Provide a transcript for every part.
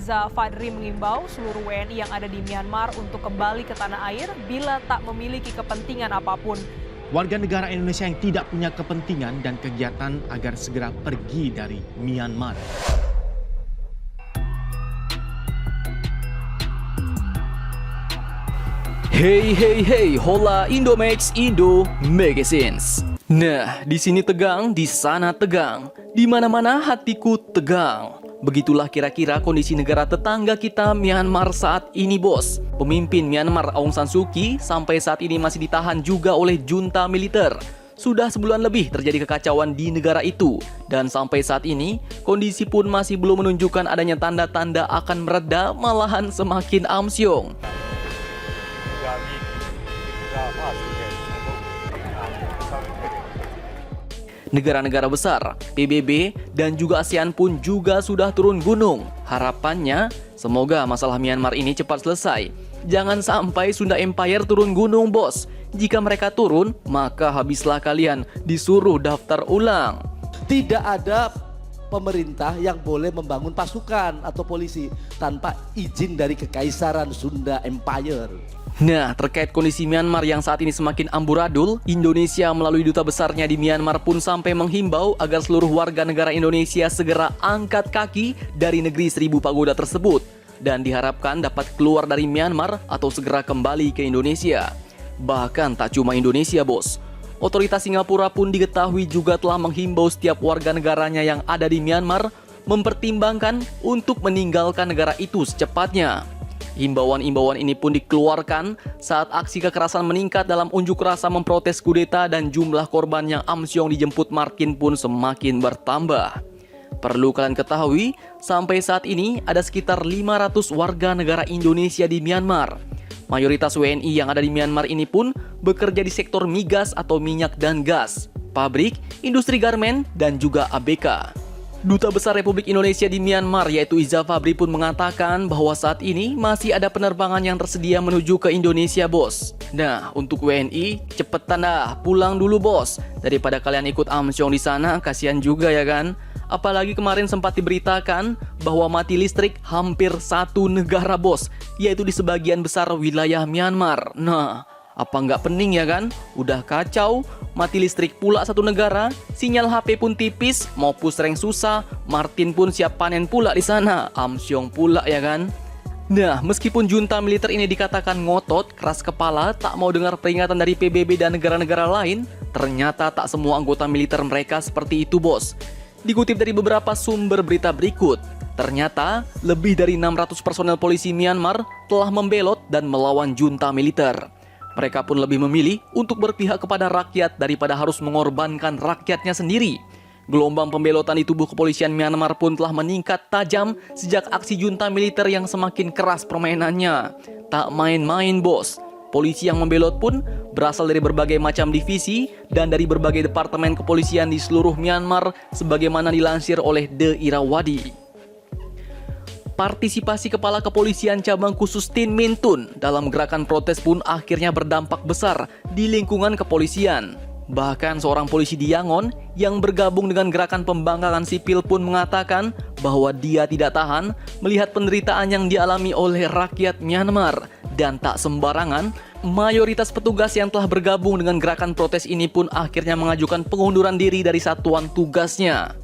Iza Fadri mengimbau seluruh WNI yang ada di Myanmar untuk kembali ke tanah air bila tak memiliki kepentingan apapun. Warga negara Indonesia yang tidak punya kepentingan dan kegiatan agar segera pergi dari Myanmar. Hey, hola Indomax Indo Magazines. Nah, di sini tegang, di sana tegang, di mana-mana hatiku tegang. Begitulah kira-kira kondisi negara tetangga kita Myanmar saat ini, bos. Pemimpin Myanmar Aung San Suu Kyi sampai saat ini masih ditahan juga oleh junta militer. Sudah sebulan lebih terjadi kekacauan di negara itu, dan sampai saat ini kondisi pun masih belum menunjukkan adanya tanda-tanda akan mereda, malahan semakin amsyong. Negara-negara besar, PBB, dan juga ASEAN pun juga sudah turun gunung. Harapannya, semoga masalah Myanmar ini cepat selesai. Jangan sampai Sunda Empire turun gunung, bos. Jika mereka turun, maka habislah kalian, disuruh daftar ulang. Tidak ada pemerintah yang boleh membangun pasukan atau polisi tanpa izin dari Kekaisaran Sunda Empire. Nah, terkait kondisi Myanmar yang saat ini semakin amburadul, Indonesia melalui duta besarnya di Myanmar pun sampai menghimbau agar seluruh warga negara Indonesia segera angkat kaki dari negeri seribu pagoda tersebut dan diharapkan dapat keluar dari Myanmar atau segera kembali ke Indonesia. Bahkan tak cuma Indonesia, bos. Otoritas Singapura pun diketahui juga telah menghimbau setiap warga negaranya yang ada di Myanmar mempertimbangkan untuk meninggalkan negara itu secepatnya. Himbauan-himbauan ini pun dikeluarkan saat aksi kekerasan meningkat dalam unjuk rasa memprotes kudeta dan jumlah korban yang amsyong dijemput makin pun semakin bertambah. Perlu kalian ketahui, sampai saat ini ada sekitar 500 warga negara Indonesia di Myanmar. Mayoritas WNI yang ada di Myanmar ini pun bekerja di sektor migas atau minyak dan gas, pabrik, industri garmen, dan juga ABK. Duta Besar Republik Indonesia di Myanmar yaitu Iza Fadri pun mengatakan bahwa saat ini masih ada penerbangan yang tersedia menuju ke Indonesia, bos. Nah, untuk WNI, cepetan dah pulang dulu, bos. Daripada kalian ikut amsyong di sana, kasihan juga ya kan? Apalagi kemarin sempat diberitakan bahwa mati listrik hampir satu negara, bos, yaitu di sebagian besar wilayah Myanmar. Nah, apa nggak pening ya kan? Udah kacau, mati listrik pula satu negara, sinyal HP pun tipis, mau push rank susah, Martin pun siap panen pula di sana, amsyong pula ya kan? Nah, meskipun junta militer ini dikatakan ngotot, keras kepala, tak mau dengar peringatan dari PBB dan negara-negara lain, ternyata tak semua anggota militer mereka seperti itu, bos. Dikutip dari beberapa sumber berita berikut, ternyata lebih dari 600 personel polisi Myanmar telah membelot dan melawan junta militer. Mereka pun lebih memilih untuk berpihak kepada rakyat daripada harus mengorbankan rakyatnya sendiri. Gelombang pembelotan di tubuh kepolisian Myanmar pun telah meningkat tajam sejak aksi junta militer yang semakin keras permainannya. Tak main-main, bos. Polisi yang membelot pun berasal dari berbagai macam divisi dan dari berbagai departemen kepolisian di seluruh Myanmar sebagaimana dilansir oleh The Irrawaddy. Partisipasi Kepala Kepolisian Cabang Khusus Tin Min Tun dalam gerakan protes pun akhirnya berdampak besar di lingkungan kepolisian. Bahkan seorang polisi di Yangon yang bergabung dengan gerakan pembangkangan sipil pun mengatakan bahwa dia tidak tahan melihat penderitaan yang dialami oleh rakyat Myanmar. Dan tak sembarangan, mayoritas petugas yang telah bergabung dengan gerakan protes ini pun akhirnya mengajukan pengunduran diri dari satuan tugasnya.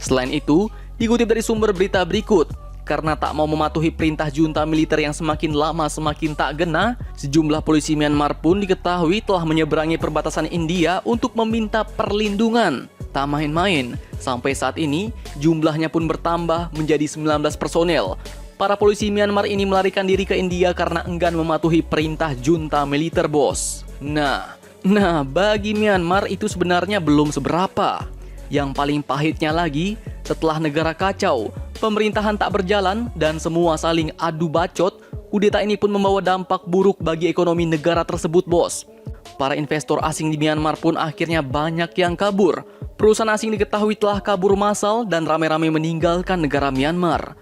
Selain itu, dikutip dari sumber berita berikut, karena tak mau mematuhi perintah junta militer yang semakin lama semakin tak gena, sejumlah polisi Myanmar pun diketahui telah menyeberangi perbatasan India untuk meminta perlindungan. Tak main-main, sampai saat ini jumlahnya pun bertambah menjadi 19 personel. Para polisi Myanmar ini melarikan diri ke India karena enggan mematuhi perintah junta militer, bos. Nah, bagi Myanmar itu sebenarnya belum seberapa. Yang paling pahitnya lagi, setelah negara kacau, pemerintahan tak berjalan, dan semua saling adu bacot, kudeta ini pun membawa dampak buruk bagi ekonomi negara tersebut, bos. Para investor asing di Myanmar pun akhirnya banyak yang kabur. Perusahaan asing diketahui telah kabur massal dan rame-rame meninggalkan negara Myanmar.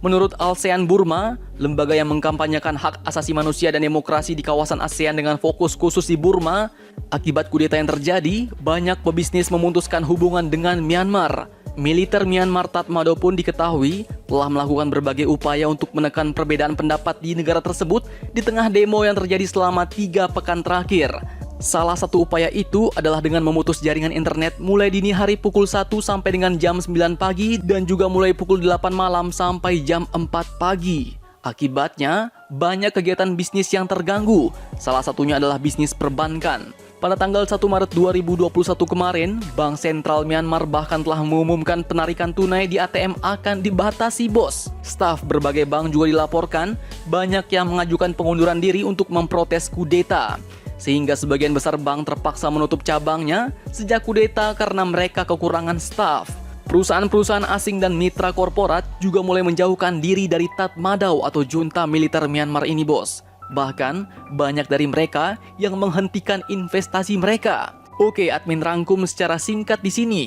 Menurut ASEAN Burma, lembaga yang mengkampanyekan hak asasi manusia dan demokrasi di kawasan ASEAN dengan fokus khusus di Burma, akibat kudeta yang terjadi, banyak pebisnis memutuskan hubungan dengan Myanmar. Militer Myanmar Tatmadaw pun diketahui telah melakukan berbagai upaya untuk menekan perbedaan pendapat di negara tersebut di tengah demo yang terjadi selama 3 pekan terakhir. Salah satu upaya itu adalah dengan memutus jaringan internet mulai dini hari pukul 1 sampai dengan jam 9 pagi dan juga mulai pukul 8 malam sampai jam 4 pagi. Akibatnya, banyak kegiatan bisnis yang terganggu. Salah satunya adalah bisnis perbankan. Pada tanggal 1 Maret 2021 kemarin, Bank Sentral Myanmar bahkan telah mengumumkan penarikan tunai di ATM akan dibatasi, bos. Staf berbagai bank juga dilaporkan banyak yang mengajukan pengunduran diri untuk memprotes kudeta. Sehingga sebagian besar bank terpaksa menutup cabangnya sejak kudeta karena mereka kekurangan staf. Perusahaan-perusahaan asing dan mitra korporat juga mulai menjauhkan diri dari Tatmadaw atau junta militer Myanmar ini, bos. Bahkan, banyak dari mereka yang menghentikan investasi mereka. Oke, admin rangkum secara singkat di sini.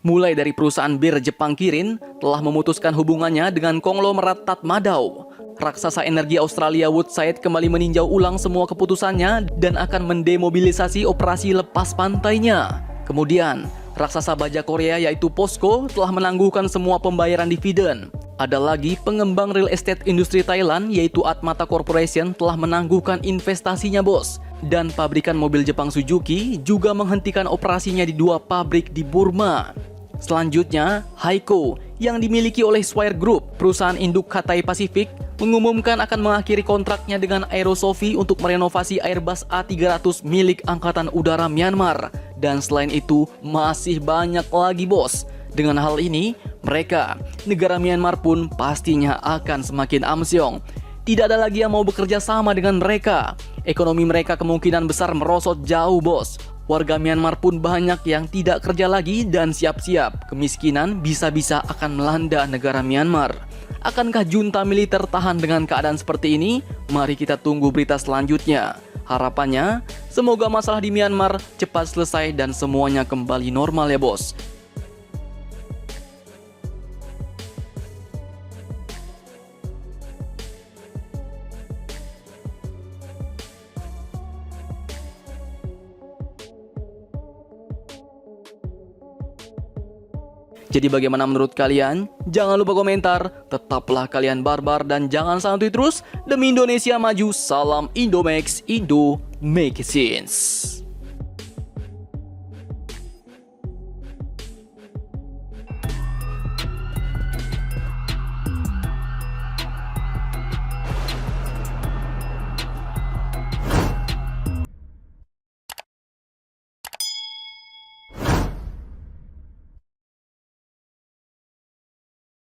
Mulai dari perusahaan bir Jepang Kirin telah memutuskan hubungannya dengan konglomerat Tatmadaw. Raksasa energi Australia Woodside kembali meninjau ulang semua keputusannya dan akan mendemobilisasi operasi lepas pantainya. Kemudian, raksasa baja Korea yaitu POSCO telah menangguhkan semua pembayaran dividen. Ada lagi pengembang real estate industri Thailand yaitu Atmata Corporation telah menangguhkan investasinya, bos. Dan pabrikan mobil Jepang Suzuki juga menghentikan operasinya di 2 pabrik di Burma. Selanjutnya, Haiko yang dimiliki oleh Swire Group, perusahaan induk Cathay Pacific, mengumumkan akan mengakhiri kontraknya dengan Aerosofi untuk merenovasi Airbus A300 milik Angkatan Udara Myanmar. Dan selain itu, masih banyak lagi, bos. Dengan hal ini, negara Myanmar pun pastinya akan semakin amsyong. Tidak ada lagi yang mau bekerja sama dengan mereka. Ekonomi mereka kemungkinan besar merosot jauh, bos. Warga Myanmar pun banyak yang tidak kerja lagi dan siap-siap kemiskinan bisa-bisa akan melanda negara Myanmar. Akankah junta militer tahan dengan keadaan seperti ini? Mari kita tunggu berita selanjutnya. Harapannya, semoga masalah di Myanmar cepat selesai dan semuanya kembali normal ya, bos. Jadi bagaimana menurut kalian? Jangan lupa komentar, tetaplah kalian barbar dan jangan santuy terus. Demi Indonesia maju, salam Indomax, Indo Make Sense.